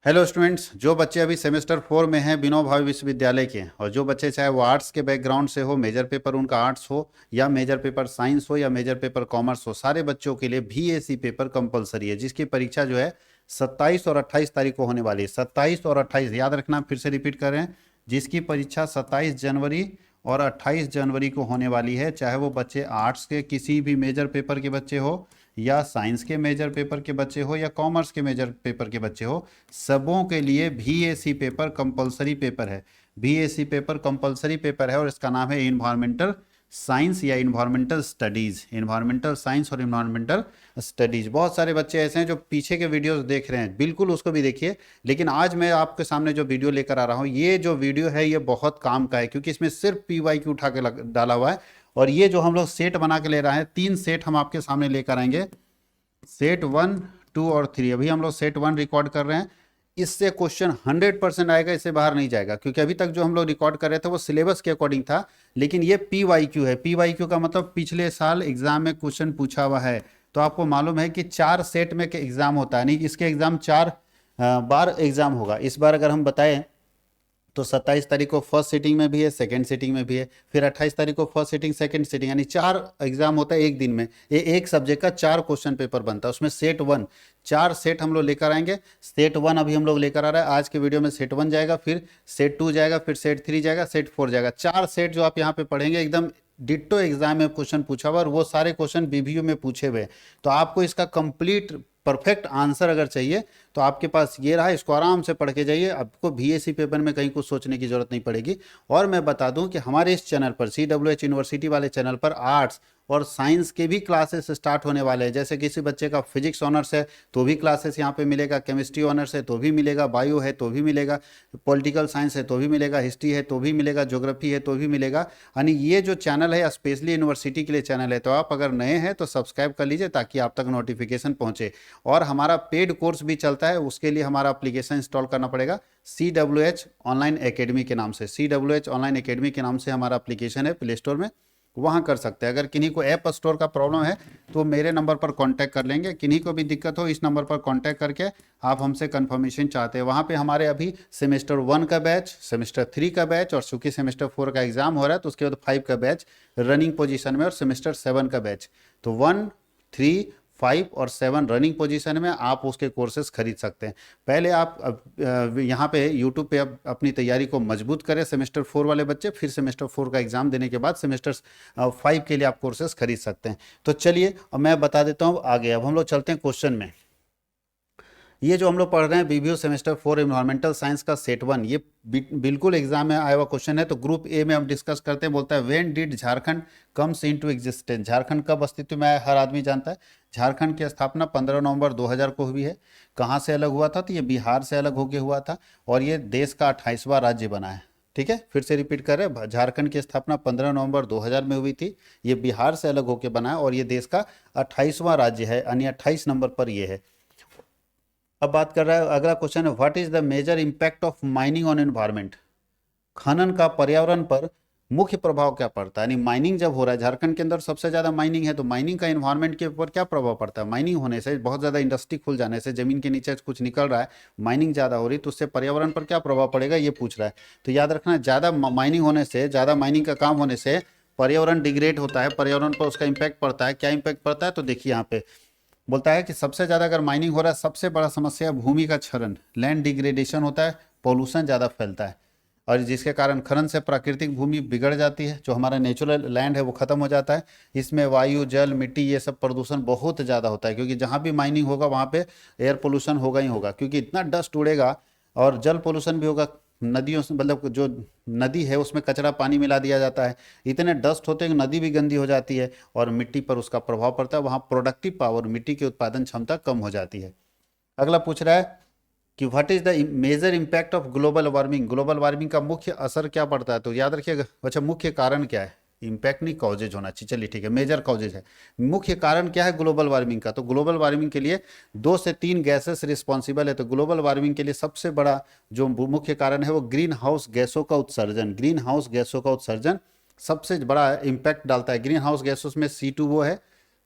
Hello students, जो बच्चे अभी सेमेस्टर 4 में हैं विनोबा भावे विश्वविद्यालय के, और जो बच्चे चाहे वो आर्ट्स के बैकग्राउंड से हो, मेजर पेपर उनका आर्ट्स हो या मेजर पेपर साइंस हो या मेजर पेपर कॉमर्स हो, सारे बच्चों के लिए बीएससी पेपर कंपलसरी है, जिसकी परीक्षा जो है 27 और 28 तारीख को होने वाली है। 27 और 28 याद रखना, फिर से रिपीट कर रहे हैं, जिसकी परीक्षा 27 जनवरी और 28 जनवरी को होने वाली है। चाहे वो बच्चे आर्ट्स के किसी भी मेजर पेपर के बच्चे हो या साइंस के मेजर पेपर के बच्चे हो या कॉमर्स के मेजर पेपर के बच्चे हो, सबों के लिए बीएससी पेपर कंपलसरी पेपर है। बीएससी पेपर कंपलसरी पेपर है और इसका नाम है इन्वायरमेंटल साइंस या इन्वायरमेंटल स्टडीज। इन्वायरमेंटल साइंस और इन्वायरमेंटल स्टडीज। बहुत सारे बच्चे ऐसे हैं जो पीछे के वीडियोस देख रहे हैं, बिल्कुल उसको भी देखिए। लेकिन आज मैं आपके सामने जो वीडियो लेकर आ रहा हूँ, ये जो वीडियो है ये बहुत काम का है, क्योंकि इसमें सिर्फ पीवाईक्यू उठा के डाला हुआ है। और ये जो हम लोग सेट बना के ले रहे हैं, 3 सेट हम आपके सामने लेकर आएंगे। सेट 1, 2 और 3। अभी हम लोग सेट 1 रिकॉर्ड कर रहे हैं। इससे क्वेश्चन 100% आएगा, इससे बाहर नहीं जाएगा, क्योंकि अभी तक जो हम लोग रिकॉर्ड कर रहे थे वो सिलेबस के अकॉर्डिंग था। लेकिन ये पीवाईक्यू है। पीवाईक्यू का मतलब पिछले साल एग्जाम में क्वेश्चन पूछा हुआ है। तो आपको मालूम है कि 4 सेट में एग्जाम होता है, नहीं इसके एग्जाम 4 बार एग्जाम होगा। इस बार अगर हम बताएं तो 27 तारीख को फर्स्ट सीटिंग में भी है, सेकंड सीटिंग में भी है, फिर 28 तारीख को फर्स्ट सीटिंग सेकंड सीटिंग, यानी 4 एग्जाम होता है एक दिन में। ये एक सब्जेक्ट का 4 क्वेश्चन पेपर बनता है। उसमें सेट 1 4 सेट हम लोग लेकर आएंगे। सेट 1 अभी हम लोग लेकर आ रहे हैं। आज के वीडियो में सेट 1 जाएगा, फिर सेट 2 जाएगा, फिर सेट 3 जाएगा, सेट 4 जाएगा। 4 सेट जो आप यहाँ पे पढ़ेंगे एकदम डिट्टो एग्जाम में क्वेश्चन पूछा हुआ, और वो सारे क्वेश्चन बीबीयू में पूछे हुए। तो आपको इसका कंप्लीट परफेक्ट आंसर अगर चाहिए तो आपके पास ये रहा, इसको आराम से पढ़ के जाइए। आपको बीएससी पेपर में कहीं कुछ सोचने की जरूरत नहीं पड़ेगी। और मैं बता दूं कि हमारे इस चैनल पर, CWH यूनिवर्सिटी वाले चैनल पर, आर्ट्स और साइंस के भी क्लासेस स्टार्ट होने वाले हैं। जैसे किसी बच्चे का फिजिक्स ऑनर्स है तो भी क्लासेस यहाँ पे मिलेगा, केमिस्ट्री ऑनर्स है तो भी मिलेगा, बायो है तो भी मिलेगा, पॉलिटिकल साइंस है तो भी मिलेगा, हिस्ट्री है तो भी मिलेगा, ज्योग्राफी है तो भी मिलेगा। यानी ये जो चैनल है स्पेशली यूनिवर्सिटी के लिए चैनल है। तो आप अगर नए हैं तो सब्सक्राइब कर लीजिए ताकि आप तक नोटिफिकेशन पहुंचे। और हमारा पेड कोर्स भी चलता है, उसके लिए हमारा एप्लीकेशन इंस्टॉल करना पड़ेगा CWH ऑनलाइन एकेडमी के नाम से। CWH ऑनलाइन एकेडमी के नाम से हमारा एप्लीकेशन है, प्ले स्टोर में, वहां कर सकते हैं। अगर किन्हीं को ऐप स्टोर का प्रॉब्लम है तो मेरे नंबर पर कांटेक्ट कर लेंगे। किन्हीं को भी दिक्कत हो, इस नंबर पर कांटेक्ट करके आप हमसे कंफर्मेशन चाहते हैं। वहां पे हमारे अभी सेमेस्टर 1 का बैच, सेमेस्टर 3 का बैच, और चूंकि सेमेस्टर 4 का एग्जाम हो रहा है तो उसके बाद 5 का बैच रनिंग पोजीशन में, और सेमेस्टर 7 का बैच। तो 1, 3, 5 और 7 रनिंग पोजीशन में आप उसके कोर्सेज खरीद सकते हैं। पहले आप यहाँ पे यूट्यूब पे अपनी तैयारी को मजबूत करें सेमेस्टर 4 वाले बच्चे, फिर सेमेस्टर 4 का एग्जाम देने के बाद सेमेस्टर 5 के लिए आप कोर्सेज खरीद सकते हैं। तो चलिए अब मैं बता देता हूँ आगे। अब हम लोग चलते हैं क्वेश्चन में। ये जो हम लोग पढ़ रहे हैं बीबीओ सेमेस्टर 4 इन्वायरमेंटल साइंस का सेट 1, ये बिल्कुल एग्जाम में आया हुआ क्वेश्चन है। तो ग्रुप ए में हम डिस्कस करते हैं। बोलता है when did Jharkhand comes into existence. Jharkhand कब अस्तित्व में आया, हर आदमी जानता है। झारखंड की स्थापना 15 नवंबर 2000 को हुई है। कहाँ से अलग हुआ था, तो ये बिहार से अलग होकर हुआ था, और ये देश का 28वां राज्य बना है। ठीक है, फिर से रिपीट कर रहे हैं, झारखंड की स्थापना 15 नवंबर 2000 में हुई थी। ये बिहार से अलग होकर बना है, और ये देश का 28वां राज्य है, यानी 28 नंबर पर ये है। अब बात कर रहा है, अगला क्वेश्चन है, what is the major impact of mining on environment. खनन का पर्यावरण पर मुख्य प्रभाव क्या पड़ता है। यानी माइनिंग जब हो रहा है, झारखंड के अंदर सबसे ज्यादा माइनिंग है, तो माइनिंग का एनवायरमेंट के ऊपर क्या प्रभाव पड़ता है। माइनिंग होने से, बहुत ज्यादा इंडस्ट्री खुल जाने से, जमीन के नीचे कुछ निकल रहा है, माइनिंग ज्यादा हो रही, तो उससे पर्यावरण पर क्या प्रभाव पड़ेगा ये पूछ रहा है। तो याद रखना, ज्यादा माइनिंग होने से, ज्यादा माइनिंग का काम होने से पर्यावरण डिग्रेड होता है, पर्यावरण पर उसका इंपैक्ट पड़ता है। क्या इंपैक्ट पड़ता है, तो देखिए यहाँ पे बोलता है कि सबसे ज़्यादा अगर माइनिंग हो रहा है, सबसे बड़ा समस्या भूमि का क्षरण, लैंड डिग्रेडेशन होता है, पोल्यूशन ज़्यादा फैलता है, और जिसके कारण खनन से प्राकृतिक भूमि बिगड़ जाती है, जो हमारा नेचुरल लैंड है वो खत्म हो जाता है। इसमें वायु, जल, मिट्टी, ये सब प्रदूषण बहुत ज़्यादा होता है, क्योंकि जहाँ भी माइनिंग होगा वहाँ पे एयर पोल्यूशन होगा ही होगा, क्योंकि इतना डस्ट उड़ेगा। और जल पोल्यूशन भी होगा, नदियों से, मतलब जो नदी है उसमें कचरा पानी मिला दिया जाता है, इतने डस्ट होते हैं कि नदी भी गंदी हो जाती है, और मिट्टी पर उसका प्रभाव पड़ता है। वहाँ प्रोडक्टिव पावर, मिट्टी की उत्पादन क्षमता कम हो जाती है। अगला पूछ रहा है कि what is the major impact of global warming. Global warming का मुख्य असर क्या पड़ता है, तो याद रखिएगा। अच्छा, मुख्य कारण क्या है, इंपैक्ट नहीं, कॉजेज होना चाहिए। चलिए ठीक है, मेजर कॉजेज है। मुख्य कारण क्या है ग्लोबल वार्मिंग का, तो ग्लोबल वार्मिंग के लिए 2 से 3 गैसेस रिस्पॉन्सिबल है। तो ग्लोबल वार्मिंग के लिए सबसे बड़ा जो मुख्य कारण है वो ग्रीन हाउस गैसों का उत्सर्जन। ग्रीन हाउस गैसों का उत्सर्जन सबसे बड़ा इम्पैक्ट डालता है। ग्रीन हाउस गैसों में C2O है,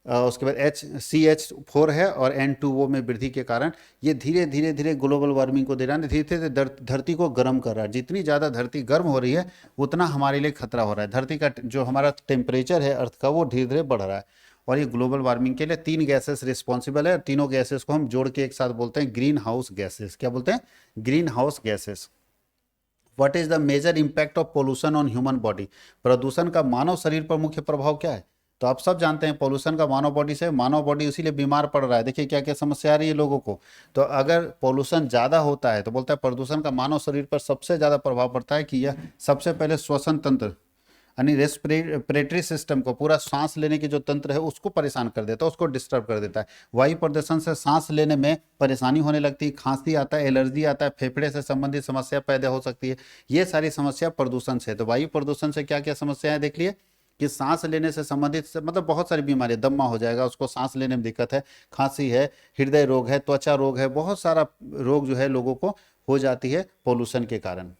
उसके बाद CH4 है और N2O में वृद्धि के कारण ये धीरे धीरे धीरे ग्लोबल वार्मिंग को दे रहा है, धीरे धीरे धरती को गर्म कर रहा है। जितनी ज़्यादा धरती गर्म हो रही है उतना हमारे लिए खतरा हो रहा है। धरती का जो हमारा टेम्परेचर है अर्थ का वो धीरे धीरे बढ़ रहा है। और ये ग्लोबल वार्मिंग के लिए 3 गैसेस रिस्पॉन्सिबल है। तीनों गैसेस को हम जोड़ के एक साथ बोलते हैं ग्रीन हाउस गैसेस। क्या बोलते हैं? Green house gases. What is the major impact of pollution on human body? प्रदूषण का मानव शरीर पर मुख्य प्रभाव क्या है? तो आप सब जानते हैं पोल्यूशन का मानव बॉडी से, मानव बॉडी इसीलिए बीमार पड़ रहा है। देखिए क्या क्या समस्या आ रही है लोगों को। तो अगर पोल्यूशन ज़्यादा होता है तो बोलता है प्रदूषण का मानव शरीर पर सबसे ज़्यादा प्रभाव पड़ता है कि यह सबसे पहले श्वसन तंत्र यानी रेस्पिरेटरी सिस्टम को, पूरा सांस लेने की जो तंत्र है उसको परेशान कर देता है, उसको डिस्टर्ब कर देता है। वायु प्रदूषण से सांस लेने में परेशानी होने लगती है, खांसी आता है, एलर्जी आता है, फेफड़े से संबंधित समस्या पैदा हो सकती है। ये सारी समस्या प्रदूषण से। तो वायु प्रदूषण से क्या क्या समस्याएं देख लिए कि सांस लेने से संबंधित मतलब बहुत सारी बीमारी, दम्मा हो जाएगा उसको, सांस लेने में दिक्कत है, खांसी है, हृदय रोग है, त्वचा रोग है, बहुत सारा रोग जो है लोगों को हो जाती है पोल्यूशन के कारण।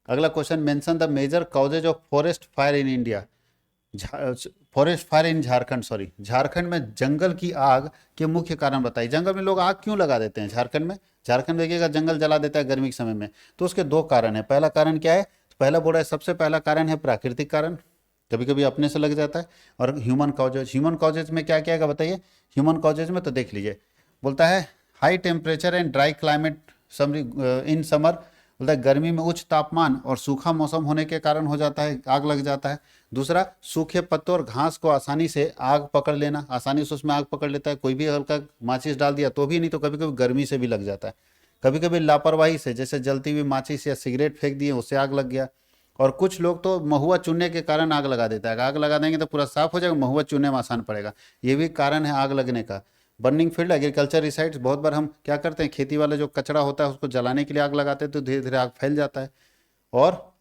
अगला question, mention the major causes of forest fire in India. Forest fire in Jharkhand, sorry, Jharkhand में जंगल की आग के मुख्य कारण बताइए। जंगल में लोग आग क्यों लगा देते हैं झारखंड में? झारखंड देखिएगा जंगल जला देता है गर्मी के समय में, तो उसके 2 कारण है। पहला कारण क्या है? पहला बोला है सबसे पहला कारण है प्राकृतिक कारण, कभी कभी अपने से लग जाता है। और ह्यूमन कॉजेज, ह्यूमन कॉजेज में क्या क्या है बताइए? ह्यूमन कॉजेज में तो देख लीजिए, बोलता है high temperature and dry climate in summer, बोलता है गर्मी में उच्च तापमान और सूखा मौसम होने के कारण हो जाता है, आग लग जाता है। दूसरा, सूखे पत्तों और घास को आसानी से आग पकड़ लेना, आसानी से उसमें आग पकड़ लेता है, कोई भी हल्का माचिस डाल दिया तो भी, नहीं तो कभी कभी गर्मी से भी लग जाता है। कभी कभी लापरवाही से, जैसे जलती हुई माचिस या सिगरेट फेंक दिए उससे आग लग गया। और कुछ लोग तो महुआ चुनने के कारण आग लगा देता है, आग लगा देंगे तो पूरा साफ हो जाएगा, महुआ चुनने में आसान पड़ेगा, ये भी कारण है आग लगने का। बर्निंग फील्ड एग्रीकल्चर रिसाइट्स, बहुत बार हम क्या करते हैं, खेती वाला जो कचरा होता है उसको जलाने के लिए आग लगाते हैं तो धीरे धीरे आग फैल जाता है। और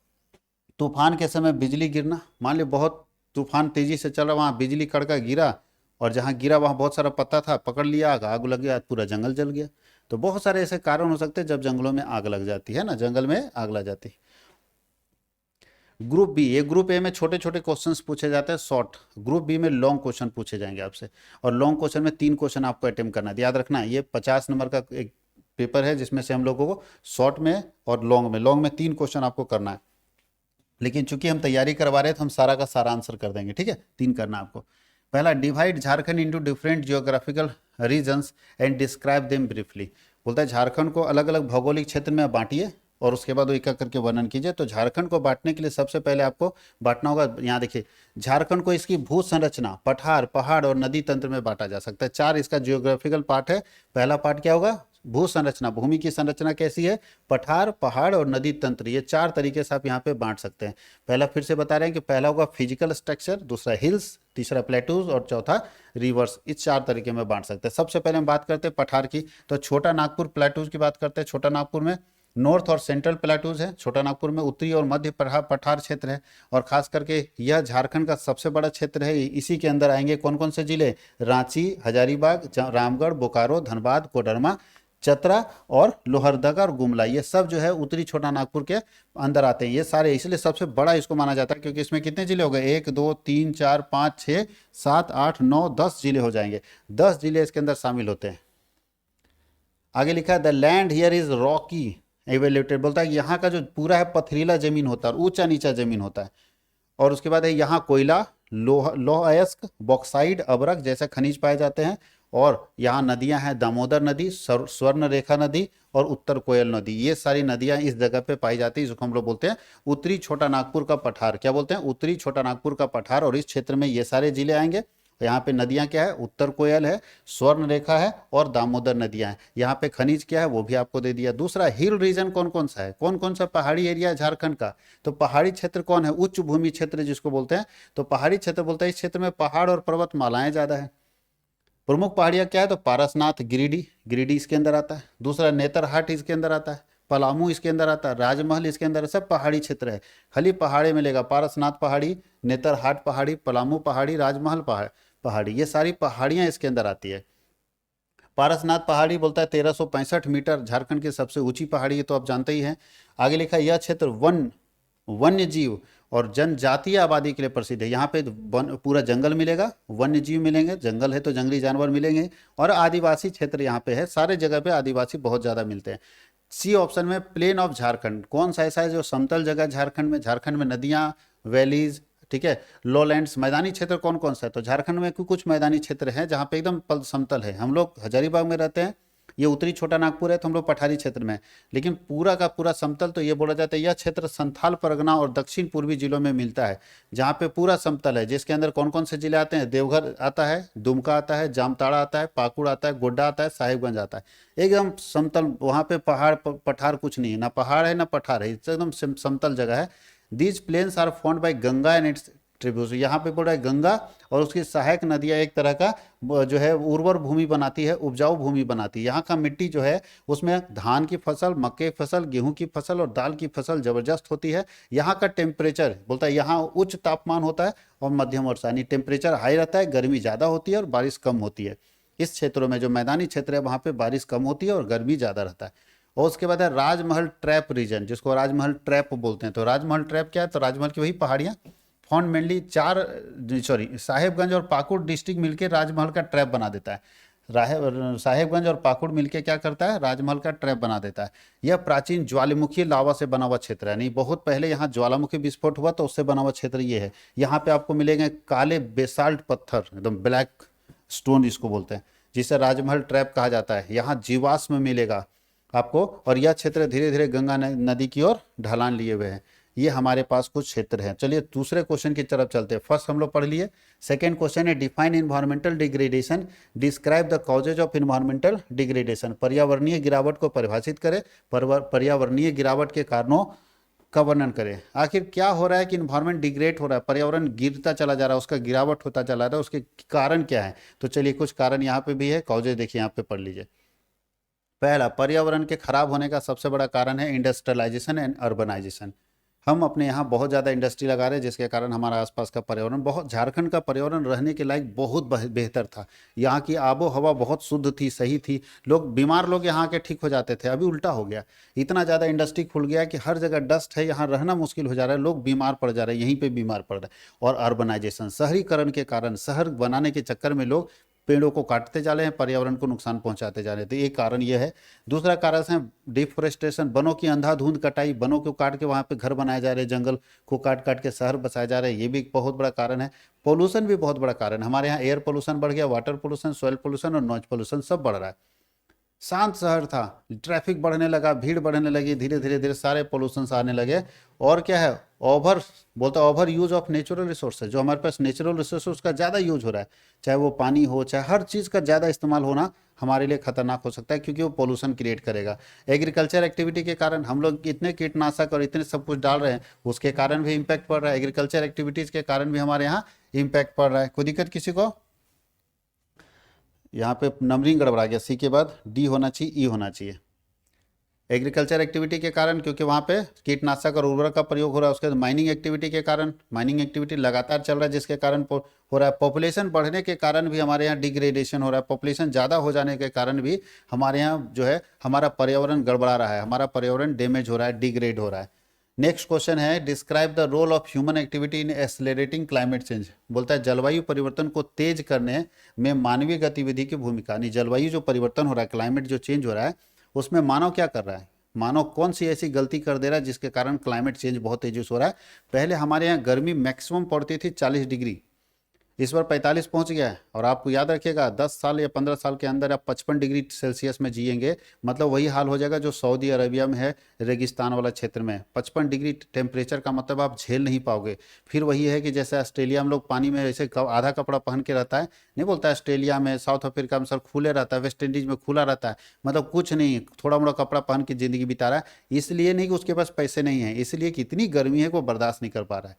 तूफान के समय बिजली गिरना, मान ली बहुत तूफान तेजी से चल रहा, वहाँ बिजली कड़का गिरा और जहाँ गिरा वहाँ बहुत सारा पत्ता था, पकड़ लिया आग, आग लग गया, पूरा जंगल जल गया। तो बहुत सारे ऐसे कारण हो सकते हैं जब जंगलों में आग लग जाती है ना, जंगल में आग लग जाती है। ग्रुप बी, ये ग्रुप ए में छोटे छोटे क्वेश्चंस पूछे जाते हैं शॉर्ट, ग्रुप बी में लॉन्ग क्वेश्चन पूछे जाएंगे आपसे। और लॉन्ग क्वेश्चन में 3 क्वेश्चन आपको अटेम्प्ट करना है, याद रखना है। ये 50 नंबर का एक पेपर है जिसमें से हम लोगों को शॉर्ट में और लॉन्ग में 3 क्वेश्चन आपको करना है। लेकिन चूंकि हम तैयारी करवा रहे हैं तो हम सारा का सारा आंसर कर देंगे, ठीक है। 3 करना आपको। पहला, divide Jharkhand into different geographical regions and describe them briefly, बोलता है झारखंड को अलग अलग भौगोलिक क्षेत्र में बांटिए और उसके बाद वो एक एक करके वर्णन कीजिए। तो झारखंड को बांटने के लिए सबसे पहले आपको बांटना होगा, यहाँ देखिए, झारखंड को इसकी भू संरचना, पठार, पहाड़ और नदी तंत्र में बांटा जा सकता है। 4 इसका जियोग्राफिकल पार्ट है। पहला पार्ट क्या होगा? भू संरचना, भूमि की संरचना कैसी है, पठार, पहाड़ और नदी तंत्र, ये 4 तरीके से आप यहाँ पे बांट सकते हैं। पहला फिर से बता रहे हैं कि पहला होगा फिजिकल स्ट्रक्चर, दूसरा हिल्स, तीसरा प्लेटूज और चौथा रिवर्स, इस 4 तरीके में बांट सकते हैं। सबसे पहले हम बात करते हैं पठार की, तो छोटा नागपुर प्लेटूज की बात करते हैं। छोटा नागपुर में नॉर्थ और सेंट्रल प्लेटूज है, छोटा नागपुर में उत्तरी और मध्य पठार क्षेत्र है। और खास करके यह झारखंड का सबसे बड़ा क्षेत्र है। इसी के अंदर आएंगे कौन कौन से जिले? रांची, हजारीबाग, रामगढ़, बोकारो, धनबाद, कोडरमा, चतरा और लोहरदगा और गुमला, ये सब जो है उत्तरी छोटा नागपुर के अंदर आते हैं ये सारे, इसलिए सबसे बड़ा इसको माना जाता है क्योंकि इसमें कितने जिले हो गए? 1 2 3 4 5 6 7 8 9 10 जिले हो जाएंगे। 10 जिले इसके अंदर शामिल होते हैं। आगे लिखा है the land here is Rocky evaluated, बोलता है यहाँ का जो पूरा है पथरीला जमीन होता है, ऊंचा नीचा जमीन होता है। और उसके बाद है यहाँ कोयला, लौह अयस्क, बॉक्साइड, अबरक जैसे खनिज पाए जाते हैं। और यहाँ नदियां हैं, दामोदर नदी, स्वर्ण रेखा नदी और उत्तर कोयल नदी, ये सारी नदियां इस जगह पे पाई जाती है, जिसको हम लोग बोलते हैं उत्तरी छोटा नागपुर का पठार। क्या बोलते हैं? उत्तरी छोटा नागपुर का पठार। और इस क्षेत्र में ये सारे जिले आएंगे। यहाँ पे नदियां क्या है? उत्तर कोयल है, स्वर्ण रेखा है और दामोदर नदियां हैं। यहाँ पे खनिज क्या है वो भी आपको दे दिया। दूसरा, हिल रीजन कौन कौन सा है, कौन कौन सा पहाड़ी एरिया है झारखंड का? तो पहाड़ी क्षेत्र कौन है? उच्च भूमि क्षेत्र जिसको बोलते हैं। तो पहाड़ी क्षेत्र बोलते हैं इस क्षेत्र में पहाड़ और पर्वतमालाएं ज्यादा है। प्रमुख पहाड़ियां क्या है? तो पारसनाथ, गिरिडीह इसके अंदर आता है। दूसरा, नेतरहाट इसके अंदर आता है, पलामू इसके अंदर आता है, राजमहल इसके अंदर, सब पहाड़ी क्षेत्र है। खाली पहाड़े मिलेगा, पारसनाथ पहाड़ी, नेतरहाट पहाड़ी, पलामू पहाड़ी, राजमहल पहाड़ी, ये सारी पहाड़ियां इसके अंदर आती है। पारसनाथ पहाड़ी बोलता है 1365 मीटर, झारखंड की सबसे ऊंची पहाड़ी है, तो आप जानते ही हैं। आगे लिखा यह क्षेत्र वन्य जीव और जनजातीय आबादी के लिए प्रसिद्ध है। यहाँ पे पूरा जंगल मिलेगा, वन्य जीव मिलेंगे, जंगल है तो जंगली जानवर मिलेंगे, और आदिवासी क्षेत्र यहाँ पे है, सारे जगह पे आदिवासी बहुत ज़्यादा मिलते हैं। सी ऑप्शन में प्लेन ऑफ झारखंड, कौन सा ऐसा है जो समतल जगह झारखंड में? झारखंड में नदियाँ, वैलीज, ठीक है, लोलैंड्स, मैदानी क्षेत्र कौन कौन सा है? तो झारखंड में कुछ मैदानी क्षेत्र हैं जहाँ पे एकदम समतल है। हम लोग हजारीबाग में रहते हैं, ये उत्तरी छोटा नागपुर है तो हम लोग पठारी क्षेत्र में हैं। लेकिन पूरा का पूरा समतल तो ये बोला जाता है, यह क्षेत्र संथाल परगना और दक्षिण पूर्वी जिलों में मिलता है, जहाँ पे पूरा समतल है, जिसके अंदर कौन कौन से जिले आते हैं? देवघर आता है, दुमका आता है, जामताड़ा आता है, पाकुड़ आता है, गोड्डा आता है, साहिबगंज आता है। एकदम समतल, वहाँ पे पहाड़ पठार कुछ नहीं है, ना पहाड़ है ना पठार है, एकदम समतल जगह है। These plains are formed by Ganga and its tributaries. यहाँ पे बोल रहा है गंगा और उसकी सहायक नदियाँ एक तरह का जो है उर्वर भूमि बनाती है, उपजाऊ भूमि बनाती है। यहाँ का मिट्टी जो है उसमें धान की फसल, मक्के की फसल, गेहूं की फसल और दाल की फसल जबरदस्त होती है। यहाँ का टेम्परेचर बोलता है यहाँ उच्च तापमान होता है और मध्यम वर्षा, यानी टेम्परेचर हाई रहता है, गर्मी ज़्यादा होती है और बारिश कम होती है। इस क्षेत्रों में जो मैदानी क्षेत्र है वहाँ पे बारिश कम होती है और गर्मी ज़्यादा रहता है। और उसके बाद है राजमहल ट्रैप रीजन, जिसको राजमहल ट्रैप बोलते हैं। तो राजमहल ट्रैप क्या है? तो राजमहल की वही पहाड़ियाँ फॉन्ड मेनली साहेबगंज और पाकुड़ डिस्ट्रिक्ट मिलकर राजमहल का ट्रैप बना देता है। साहेबगंज और पाकुड़ मिलके क्या करता है? राजमहल का ट्रैप बना देता है। यह प्राचीन ज्वालामुखी लावा से बना हुआ क्षेत्र है, नहीं बहुत पहले यहाँ ज्वालामुखी विस्फोट हुआ तो उससे बना हुआ क्षेत्र ये है। यहाँ पे आपको मिलेंगे काले बेसाल्ट पत्थर, एकदम ब्लैक स्टोन इसको बोलते हैं, जिसे राजमहल ट्रैप कहा जाता है। यहाँ जीवाश्म मिलेगा आपको, और यह क्षेत्र धीरे धीरे गंगा नदी की ओर ढलान लिए हुए हैं। ये हमारे पास कुछ क्षेत्र हैं। चलिए दूसरे क्वेश्चन की तरफ चलते हैं। फर्स्ट हम लोग पढ़ लिए, सेकंड क्वेश्चन है define environmental degradation, describe the causes of environmental degradation. पर्यावरणीय गिरावट को परिभाषित करें, पर्यावरणीय गिरावट के कारणों का वर्णन करें। आखिर क्या हो रहा है कि इन्वायरमेंट डिग्रेड हो रहा है, पर्यावरण गिरता चला जा रहा है, उसका गिरावट होता चला रहा है, उसके कारण क्या है? तो चलिए कुछ कारण यहाँ पे भी है, कॉजेज देखिए यहाँ पे पढ़ लीजिए। पहला, पर्यावरण के खराब होने का सबसे बड़ा कारण है इंडस्ट्रियलाइजेशन एंड अर्बनाइजेशन। हम अपने यहाँ बहुत ज़्यादा इंडस्ट्री लगा रहे हैं, जिसके कारण हमारा आसपास का पर्यावरण बहुत, झारखंड का पर्यावरण रहने के लायक बहुत बेहतर था। यहाँ की आबो हवा बहुत शुद्ध थी, सही थी, लोग बीमार लोग यहाँ के ठीक हो जाते थे। अभी उल्टा हो गया, इतना ज़्यादा इंडस्ट्री खुल गया कि हर जगह डस्ट है, यहाँ रहना मुश्किल हो जा रहा है, लोग बीमार पड़ जा रहे हैं, यहीं पर बीमार पड़ रहे हैं। और अर्बनाइजेशन, शहरीकरण के कारण, शहर बनाने के चक्कर में लोग पेड़ों को काटते जा रहे हैं, पर्यावरण को नुकसान पहुंचाते जा रहे हैं। तो एक कारण यह है। दूसरा कारण है डिफोरेस्टेशन, वनों की अंधाधुंध कटाई, वनों को काट के वहां पे घर बनाए जा रहे हैं, जंगल को काट काट के शहर बसाए जा रहे हैं, ये भी एक बहुत बड़ा कारण है। पोल्यूशन भी बहुत बड़ा कारण है। हमारे यहाँ एयर पोल्यूशन बढ़ गया, वाटर पोल्यूशन, सॉइल पोल्यूशन और नॉइज पोल्यूशन सब बढ़ रहा है। शांत शहर था, ट्रैफिक बढ़ने लगा, भीड़ बढ़ने लगी, धीरे धीरे धीरे सारे पोल्यूशन आने लगे। और क्या है? ओवर, बोलता over use of natural resources, जो हमारे पास नेचुरल रिसोर्स उसका ज़्यादा यूज हो रहा है, चाहे वो पानी हो, चाहे हर चीज़ का ज़्यादा इस्तेमाल होना हमारे लिए खतरनाक हो सकता है, क्योंकि वो पोल्यूशन क्रिएट करेगा। एग्रीकल्चर एक्टिविटी के कारण हम लोग इतने कीटनाशक और इतने सब कुछ डाल रहे हैं, उसके कारण भी इम्पैक्ट पड़ रहा है। एग्रीकल्चर एक्टिविटीज़ के कारण भी हमारे यहाँ इम्पैक्ट पड़ रहा है। कोई दिक्कत किसी को? यहाँ पे नंबरिंग गड़बड़ा गया, सी के बाद डी होना चाहिए, ई होना चाहिए। एग्रीकल्चर एक्टिविटी के कारण, क्योंकि वहाँ पे कीटनाशक और उर्वरक का प्रयोग हो रहा है। उसके बाद माइनिंग एक्टिविटी के कारण, माइनिंग एक्टिविटी लगातार चल रहा है, जिसके कारण हो रहा है। पॉपुलेशन बढ़ने के कारण भी हमारे यहाँ डिग्रेडेशन हो रहा है। पॉपुलेशन ज़्यादा हो जाने के कारण भी हमारे यहाँ जो है हमारा पर्यावरण गड़बड़ा रहा है, हमारा पर्यावरण डैमेज हो रहा है, डिग्रेड हो रहा है। नेक्स्ट क्वेश्चन है describe the role of human activity in accelerating climate change. बोलता है जलवायु परिवर्तन को तेज करने में मानवीय गतिविधि की भूमिका। यानी जलवायु जो परिवर्तन हो रहा है, क्लाइमेट जो चेंज हो रहा है, उसमें मानव क्या कर रहा है? मानव कौन सी ऐसी गलती कर दे रहा है जिसके कारण क्लाइमेट चेंज बहुत तेजी से हो रहा है? पहले हमारे यहाँ गर्मी मैक्सिमम पड़ती थी 40 डिग्री, इस बार 45 पहुंच गया है। और आपको याद रखिएगा 10 साल या 15 साल के अंदर आप 55 डिग्री सेल्सियस में जिएंगे, मतलब वही हाल हो जाएगा जो सऊदी अरबिया में है, रेगिस्तान वाला क्षेत्र में। 55 डिग्री टेम्परेचर का मतलब आप झेल नहीं पाओगे। फिर वही है कि जैसे ऑस्ट्रेलिया में लोग पानी में ऐसे आधा कपड़ा पहन के रहता है, नहीं बोलता है ऑस्ट्रेलिया में, साउथ अफ्रीका में सर खुले रहता है, वेस्ट इंडीज में खुला रहता है, मतलब कुछ नहीं, थोड़ा मोड़ा कपड़ा पहन के जिंदगी बिता रहा है। इसलिए नहीं कि उसके पास पैसे नहीं है, इसलिए कि इतनी गर्मी है कि वो बर्दाश्त नहीं कर पा रहा है।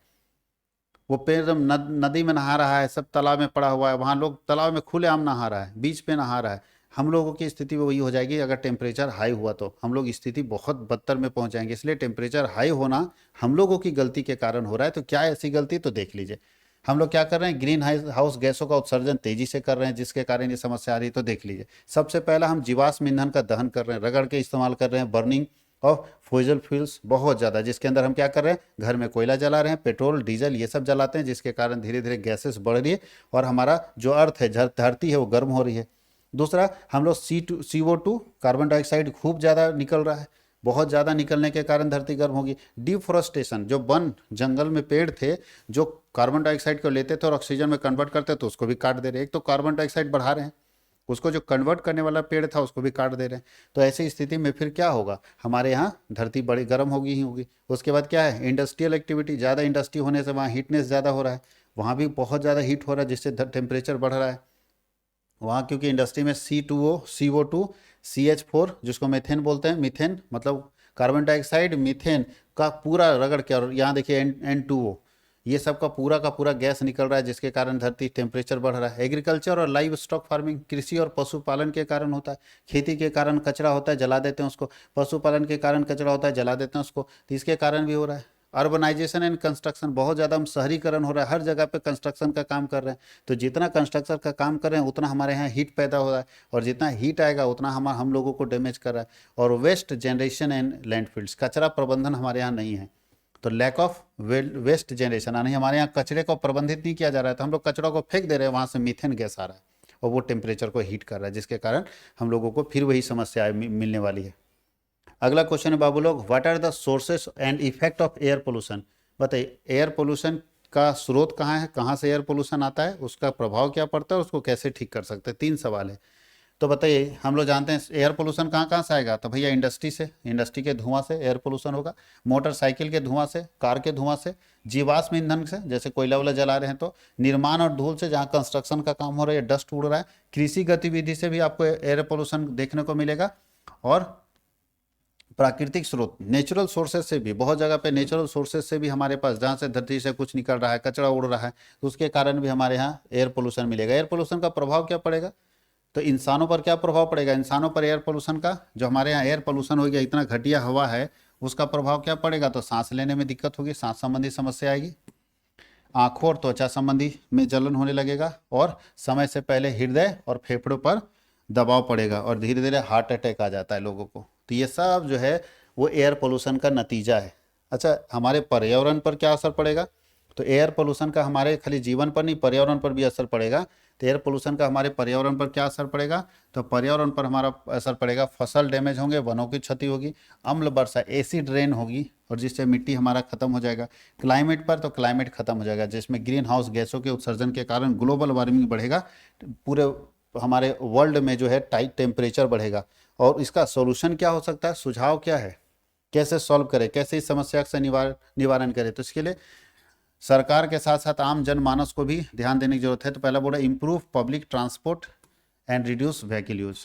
वो पेड़ एकदम नदी में नहा रहा है, सब तालाब में पड़ा हुआ है, वहाँ लोग तालाब में खुलेआम नहा रहा है, बीच पे नहा रहा है। हम लोगों की स्थिति वही हो जाएगी अगर टेम्परेचर हाई हुआ तो हम लोग स्थिति बहुत बदतर में पहुंच जाएंगे। इसलिए टेम्परेचर हाई होना हम लोगों की गलती के कारण हो रहा है। तो क्या ऐसी गलती? तो देख लीजिए हम लोग क्या कर रहे हैं, ग्रीन हाउस गैसों का उत्सर्जन तेजी से कर रहे हैं, जिसके कारण ये समस्या आ रही है। तो देख लीजिए, सबसे पहला हम जीवाश्म ईंधन का दहन कर रहे हैं, रगड़ के इस्तेमाल कर रहे हैं, बर्निंग और फोजल फ्यूल्स बहुत ज़्यादा, जिसके अंदर हम क्या कर रहे हैं, घर में कोयला जला रहे हैं, पेट्रोल डीजल ये सब जलाते हैं, जिसके कारण धीरे धीरे गैसेस बढ़ रही है और हमारा जो अर्थ है, धरती है, वो गर्म हो रही है। दूसरा, हम लोग CO2 कार्बन डाइऑक्साइड खूब ज़्यादा निकल रहा है, बहुत ज़्यादा निकलने के कारण धरती गर्म होगी। डिफोरेस्टेशन, जो वन जंगल में पेड़ थे जो कार्बन डाइऑक्साइड को लेते थे और ऑक्सीजन में कन्वर्ट करते थे, उसको भी काट दे रहे हैं। एक तो कार्बन डाइऑक्साइड बढ़ा रहे हैं, उसको जो कन्वर्ट करने वाला पेड़ था उसको भी काट दे रहे हैं। तो ऐसी स्थिति में फिर क्या होगा, हमारे यहाँ धरती बड़ी गर्म होगी ही होगी। उसके बाद क्या है, इंडस्ट्रियल एक्टिविटी, ज़्यादा इंडस्ट्री होने से वहाँ हीटनेस ज़्यादा हो रहा है, वहाँ भी बहुत ज़्यादा हीट हो रहा है, जिससे टेम्परेचर बढ़ रहा है वहाँ, क्योंकि इंडस्ट्री में CO2 CH4 जिसको मीथेन बोलते हैं, मीथेन मतलब कार्बन डाइऑक्साइड, मीथेन का पूरा रगड़ के, और यहाँ देखिए N2O, ये सब का पूरा गैस निकल रहा है, जिसके कारण धरती टेम्परेचर बढ़ रहा है। एग्रीकल्चर और लाइव स्टॉक फार्मिंग, कृषि और पशुपालन के कारण होता है। खेती के कारण कचरा होता है, जला देते हैं उसको। पशुपालन के कारण कचरा होता है, जला देते हैं उसको, तो इसके कारण भी हो रहा है। अर्बनाइजेशन एंड कंस्ट्रक्शन, बहुत ज़्यादा हम शहरीकरण हो रहा है, हर जगह पे कंस्ट्रक्शन का काम कर रहे हैं, तो जितना कंस्ट्रक्शन का काम कर रहे हैं उतना हमारे यहाँ हीट पैदा हो रहा है, और जितना हीट आएगा उतना हम लोगों को डैमेज कर रहा है। और वेस्ट जनरेशन एंड लैंडफिल्स, कचरा प्रबंधन हमारे यहाँ नहीं है, तो लैक ऑफ वेस्ट जनरेशन, यानी हमारे यहाँ कचरे को प्रबंधित नहीं किया जा रहा है, तो हम लोग कचरा को फेंक दे रहे हैं, वहाँ से मीथेन गैस आ रहा है और वो टेम्परेचर को हीट कर रहा है, जिसके कारण हम लोगों को फिर वही समस्या मिलने वाली है। अगला क्वेश्चन है बाबू लोग, what are the sources and effect of air pollution. बताइए एयर पोल्यूशन का स्रोत कहाँ है, कहाँ से एयर पोल्यूशन आता है, उसका प्रभाव क्या पड़ता है, उसको कैसे ठीक कर सकते हैं। 3 सवाल है। तो बताइए, हम लोग जानते हैं एयर पोल्यूशन कहाँ कहाँ से आएगा, तो भैया इंडस्ट्री से, इंडस्ट्री के धुआं से एयर पोल्यूशन होगा, मोटरसाइकिल के धुआं से, कार के धुआं से, जीवाश्म ईंधन से जैसे कोयला वोला जला रहे हैं तो, निर्माण और धूल से जहाँ कंस्ट्रक्शन का काम हो रहा है, डस्ट उड़ रहा है, कृषि गतिविधि से भी आपको एयर पोल्यूशन देखने को मिलेगा, और प्राकृतिक स्रोत नेचुरल सोर्सेज से भी, बहुत जगह पे नेचुरल सोर्सेज से भी हमारे पास, जहाँ से धरती से कुछ निकल रहा है, कचरा उड़ रहा है, तो उसके कारण भी हमारे यहाँ एयर पोल्यूशन मिलेगा। एयर पोल्यूशन का प्रभाव क्या पड़ेगा, तो इंसानों पर क्या प्रभाव पड़ेगा, इंसानों पर एयर पोल्यूशन का, जो हमारे यहाँ एयर पोल्यूशन हो गया, इतना घटिया हवा है, उसका प्रभाव क्या पड़ेगा, तो सांस लेने में दिक्कत होगी, सांस संबंधी समस्या आएगी, आंखों और त्वचा संबंधी में जलन होने लगेगा, और समय से पहले हृदय और फेफड़ों पर दबाव पड़ेगा, और धीरे धीरे हार्ट अटैक आ जाता है लोगों को। तो ये सब जो है वो एयर पोल्यूशन का नतीजा है। अच्छा, हमारे पर्यावरण पर क्या असर पड़ेगा, तो एयर पोल्यूशन का हमारे खाली जीवन पर नहीं, पर्यावरण पर भी असर पड़ेगा। तो एयर पोल्यूशन का हमारे पर्यावरण पर क्या असर पड़ेगा, तो पर्यावरण पर हमारा असर पड़ेगा, फसल डैमेज होंगे, वनों की क्षति होगी, अम्ल वर्षा, एसिड रेन होगी, और जिससे मिट्टी हमारा खत्म हो जाएगा। क्लाइमेट पर, तो क्लाइमेट खत्म हो जाएगा, जिसमें ग्रीन हाउस गैसों के उत्सर्जन के कारण ग्लोबल वार्मिंग बढ़ेगा, पूरे हमारे वर्ल्ड में जो है टाइट टेम्परेचर बढ़ेगा। और इसका सॉल्यूशन क्या हो सकता है, सुझाव क्या है, कैसे सॉल्व करें, कैसे इस समस्या से निवारण करें, तो इसके लिए सरकार के साथ साथ आम जनमानस को भी ध्यान देने की जरूरत है। तो पहला बोला, improve public transport and reduce vehicle use.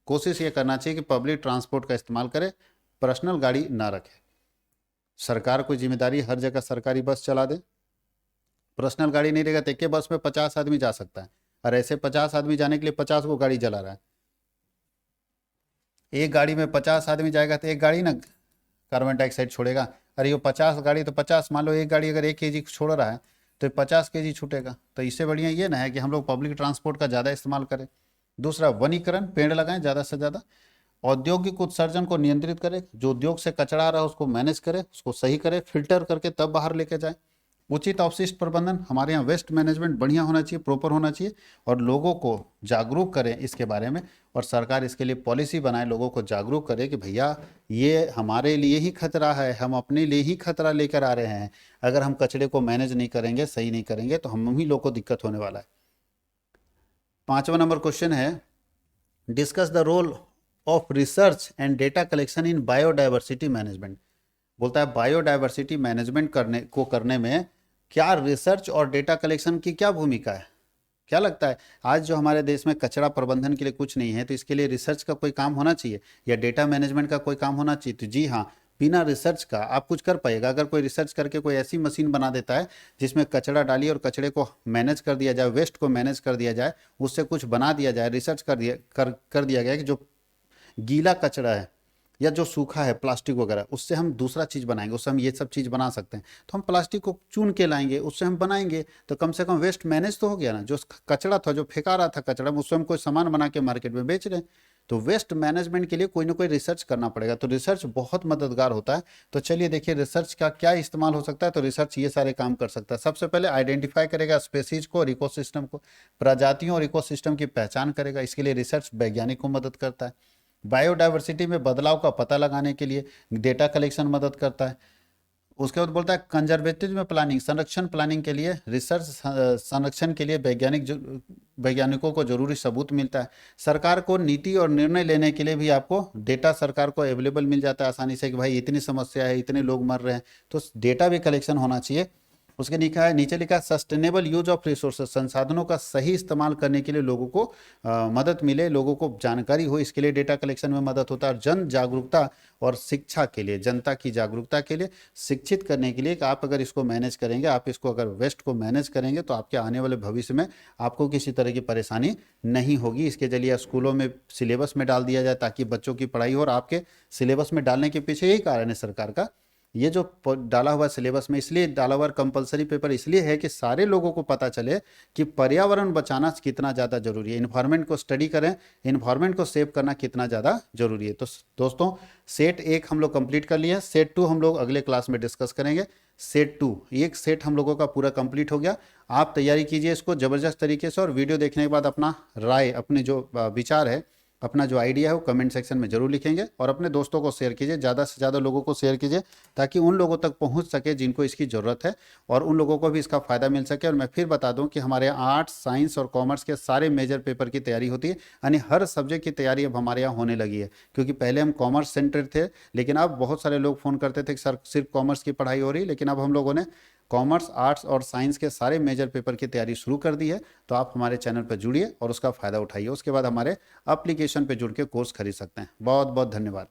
कोशिश ये करना चाहिए कि पब्लिक ट्रांसपोर्ट का इस्तेमाल करें, पर्सनल गाड़ी ना रखें। सरकार को जिम्मेदारी, हर जगह सरकारी बस चला दे, पर्सनल गाड़ी नहीं रहेगा तो एक बस में 50 आदमी जा सकता है, और ऐसे 50 आदमी जाने के लिए 50 को गाड़ी जला रहा है। एक गाड़ी में 50 आदमी जाएगा तो एक गाड़ी ना कार्बन डाइऑक्साइड छोड़ेगा, अरे ये 50 गाड़ी तो 50, मान लो एक गाड़ी अगर 1 kg छोड़ रहा है तो 50 kg छूटेगा। तो इससे बढ़िया ये ना है कि हम लोग पब्लिक ट्रांसपोर्ट का ज़्यादा इस्तेमाल करें। दूसरा, वनीकरण, पेड़ लगाएं ज़्यादा से ज़्यादा। औद्योगिक उत्सर्जन को नियंत्रित करें, जो उद्योग से कचरा आ रहा है उसको मैनेज करें, उसको सही करें, फिल्टर करके तब बाहर लेके जाएं। उचित अवशिष्ट प्रबंधन, हमारे यहाँ वेस्ट मैनेजमेंट बढ़िया होना चाहिए, प्रॉपर होना चाहिए, और लोगों को जागरूक करें इसके बारे में, और सरकार इसके लिए पॉलिसी बनाए, लोगों को जागरूक करे कि भैया ये हमारे लिए ही खतरा है, हम अपने लिए ही खतरा लेकर आ रहे हैं, अगर हम कचरे को मैनेज नहीं करेंगे, सही नहीं करेंगे, तो हम ही लोग को दिक्कत होने वाला है। 5वां नंबर क्वेश्चन है, discuss the role of research and data collection in biodiversity management. बोलता है बायोडाइवर्सिटी मैनेजमेंट करने में क्या रिसर्च और डेटा कलेक्शन की क्या भूमिका है। क्या लगता है, आज जो हमारे देश में कचरा प्रबंधन के लिए कुछ नहीं है, तो इसके लिए रिसर्च का कोई काम होना चाहिए या डेटा मैनेजमेंट का कोई काम होना चाहिए। तो जी हाँ, बिना रिसर्च का आप कुछ कर पाएगा, अगर कोई रिसर्च करके कोई ऐसी मशीन बना देता है जिसमें कचरा डालिए और कचरे को मैनेज कर दिया जाए, वेस्ट को मैनेज कर दिया जाए, उससे कुछ बना दिया जाए, रिसर्च कर दिया गया कि जो गीला कचरा है या जो सूखा है प्लास्टिक वगैरह, उससे हम दूसरा चीज़ बनाएंगे, उससे हम ये सब चीज़ बना सकते हैं, तो हम प्लास्टिक को चुन के लाएंगे, उससे हम बनाएंगे, तो कम से कम वेस्ट मैनेज तो हो गया ना। जो कचरा था, जो फेंका रहा था कचरा, उससे हम कोई सामान बना के मार्केट में बेच रहे हैं, तो वेस्ट मैनेजमेंट के लिए कोई ना कोई रिसर्च करना पड़ेगा, तो रिसर्च बहुत मददगार होता है। तो चलिए देखिए रिसर्च का क्या इस्तेमाल हो सकता है। तो रिसर्च ये सारे काम कर सकता है। सबसे पहले आइडेंटिफाई करेगा स्पेसीज को और इकोसिस्टम को, प्रजातियों और इकोसिस्टम की पहचान करेगा, इसके लिए रिसर्च वैज्ञानिक को मदद करता है। बायोडाइवर्सिटी में बदलाव का पता लगाने के लिए डेटा कलेक्शन मदद करता है। उसके बाद बोलता है कंजर्वेटिव में प्लानिंग, संरक्षण प्लानिंग के लिए रिसर्च, संरक्षण के लिए वैज्ञानिकों को जरूरी सबूत मिलता है। सरकार को नीति और निर्णय लेने के लिए भी आपको डेटा सरकार को अवेलेबल मिल जाता है आसानी से कि भाई इतनी समस्या है, इतने लोग मर रहे हैं, तो डेटा भी कलेक्शन होना चाहिए। उसके नीचे लिखा है सस्टेनेबल यूज ऑफ रिसोर्सेज, संसाधनों का सही इस्तेमाल करने के लिए लोगों को मदद मिले, लोगों को जानकारी हो, इसके लिए डेटा कलेक्शन में मदद होता है। और जन जागरूकता और शिक्षा के लिए, जनता की जागरूकता के लिए, शिक्षित करने के लिए कि आप अगर इसको मैनेज करेंगे, आप इसको अगर वेस्ट को मैनेज करेंगे तो आपके आने वाले भविष्य में आपको किसी तरह की परेशानी नहीं होगी। इसके जरिए स्कूलों में सिलेबस में डाल दिया जाए ताकि बच्चों की पढ़ाई हो। और आपके सिलेबस में डालने के पीछे यही कारण है सरकार का, ये जो डाला हुआ सिलेबस में इसलिए डाला हुआ कंपलसरी पेपर इसलिए है कि सारे लोगों को पता चले कि पर्यावरण बचाना कितना ज़्यादा जरूरी है, इन्वायरमेंट को स्टडी करें, इन्वायरमेंट को सेव करना कितना ज़्यादा जरूरी है। तो दोस्तों सेट 1 हम लोग कंप्लीट कर लिए, सेट 2 हम लोग अगले क्लास में डिस्कस करेंगे। सेट 2 एक सेट हम लोगों का पूरा कंप्लीट हो गया। आप तैयारी कीजिए इसको ज़बरदस्त तरीके से, और वीडियो देखने के बाद अपना राय, अपने जो विचार है, अपना जो आइडिया है वो कमेंट सेक्शन में जरूर लिखेंगे। और अपने दोस्तों को शेयर कीजिए, ज़्यादा से ज़्यादा लोगों को शेयर कीजिए ताकि उन लोगों तक पहुंच सके जिनको इसकी ज़रूरत है और उन लोगों को भी इसका फ़ायदा मिल सके। और मैं फिर बता दूं कि हमारे यहाँ आर्ट्स, साइंस और कॉमर्स के सारे मेजर पेपर की तैयारी होती है, यानी हर सब्जेक्ट की तैयारी अब हमारे यहाँ होने लगी है। क्योंकि पहले हम कॉमर्स सेंटर थे, लेकिन अब बहुत सारे लोग फ़ोन करते थे कि सर सिर्फ कॉमर्स की पढ़ाई हो रही है, लेकिन अब हम लोगों ने कॉमर्स, आर्ट्स और साइंस के सारे मेजर पेपर की तैयारी शुरू कर दी है। तो आप हमारे चैनल पर जुड़िए और उसका फ़ायदा उठाइए। उसके बाद हमारे एप्लीकेशन पे जुड़ के कोर्स खरीद सकते हैं। बहुत बहुत धन्यवाद।